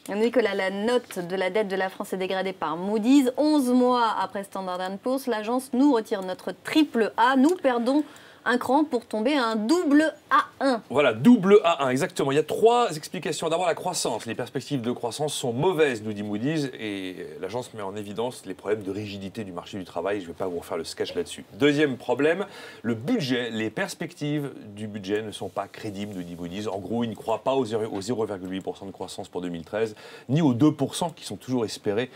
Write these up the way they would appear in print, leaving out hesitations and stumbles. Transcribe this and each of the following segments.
Nicolas, la note de la dette de la France est dégradée par Moody's. 11 mois après Standard & Poor's, l'agence nous retire notre triple A. Nous perdons un cran pour tomber à un double A1. Voilà, double A1, exactement. Il y a 3 explications. D'abord, la croissance. Les perspectives de croissance sont mauvaises, nous dit Moody's, et l'agence met en évidence les problèmes de rigidité du marché du travail. Je ne vais pas vous refaire le sketch là-dessus. Deuxième problème, le budget. Les perspectives du budget ne sont pas crédibles, nous dit Moody's. En gros, il ne croit pas aux 0,8% de croissance pour 2013, ni aux 2% qui sont toujours espérés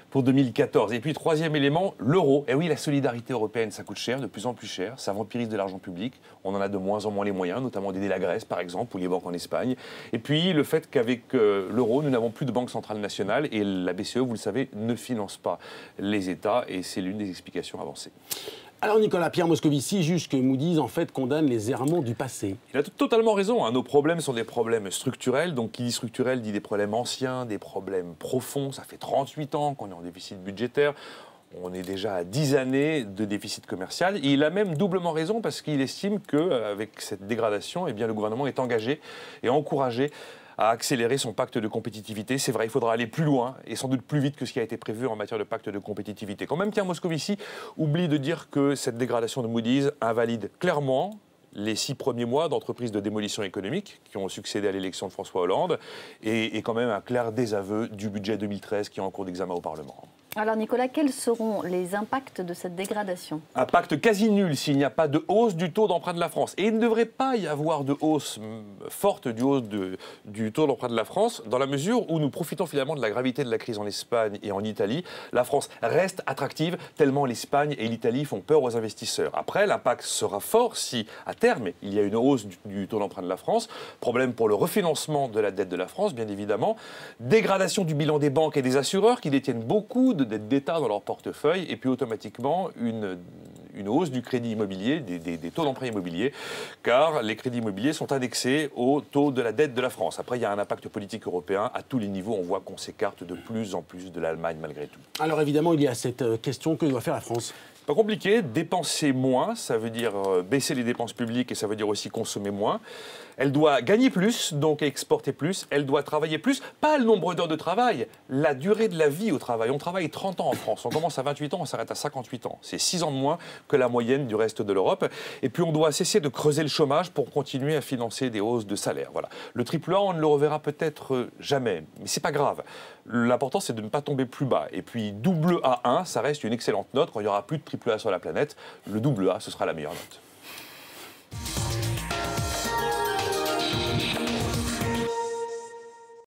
pour 2014. Et puis, troisième élément, l'euro. Et oui, la solidarité européenne, ça coûte cher, de plus en plus cher. Ça vampirise de l'argent public. On en a de moins en moins les moyens, notamment d'aider la Grèce, par exemple, ou les banques en Espagne. Et puis, le fait qu'avec l'euro, nous n'avons plus de banque centrale nationale. Et la BCE, vous le savez, ne finance pas les États. Et c'est l'une des explications avancées. Alors Nicolas, Pierre Moscovici juge que Moody's en fait condamne les errements du passé. Il a totalement raison. Nos problèmes sont des problèmes structurels. Donc qui dit structurel dit des problèmes anciens, des problèmes profonds. Ça fait 38 ans qu'on est en déficit budgétaire. On est déjà à 10 années de déficit commercial. Et il a même doublement raison parce qu'il estime qu'avec cette dégradation, eh bien, le gouvernement est engagé et encouragé à accélérer son pacte de compétitivité. C'est vrai, il faudra aller plus loin et sans doute plus vite que ce qui a été prévu en matière de pacte de compétitivité. Quand même, Pierre Moscovici oublie de dire que cette dégradation de Moody's invalide clairement les 6 premiers mois d'entreprises de démolition économique qui ont succédé à l'élection de François Hollande et quand même un clair désaveu du budget 2013 qui est en cours d'examen au Parlement. Alors Nicolas, quels seront les impacts de cette dégradation? Impact quasi nul s'il n'y a pas de hausse du taux d'emprunt de la France. Et il ne devrait pas y avoir de hausse forte du taux d'emprunt de la France, dans la mesure où nous profitons finalement de la gravité de la crise en Espagne et en Italie. La France reste attractive, tellement l'Espagne et l'Italie font peur aux investisseurs. Après, l'impact sera fort si, à terme, il y a une hausse du taux d'emprunt de la France. Problème pour le refinancement de la dette de la France, bien évidemment. Dégradation du bilan des banques et des assureurs qui détiennent beaucoup de dettes d'État dans leur portefeuille, et puis automatiquement une hausse du crédit immobilier, des taux d'emprunt immobilier, car les crédits immobiliers sont indexés au taux de la dette de la France. Après, il y a un impact politique européen. À tous les niveaux, on voit qu'on s'écarte de plus en plus de l'Allemagne malgré tout. Alors évidemment, il y a cette question, que doit faire la France ? Pas compliqué, dépenser moins, ça veut dire baisser les dépenses publiques et ça veut dire aussi consommer moins. Elle doit gagner plus, donc exporter plus. Elle doit travailler plus, pas le nombre d'heures de travail, la durée de la vie au travail. On travaille 30 ans en France, on commence à 28 ans, on s'arrête à 58 ans. C'est 6 ans de moins que la moyenne du reste de l'Europe. Et puis on doit cesser de creuser le chômage pour continuer à financer des hausses de salaire. Voilà. Le triple A, on ne le reverra peut-être jamais, mais c'est pas grave. L'important, c'est de ne pas tomber plus bas. Et puis double A1, ça reste une excellente note. Quand il n'y aura plus de triple A sur la planète, le double A, ce sera la meilleure note.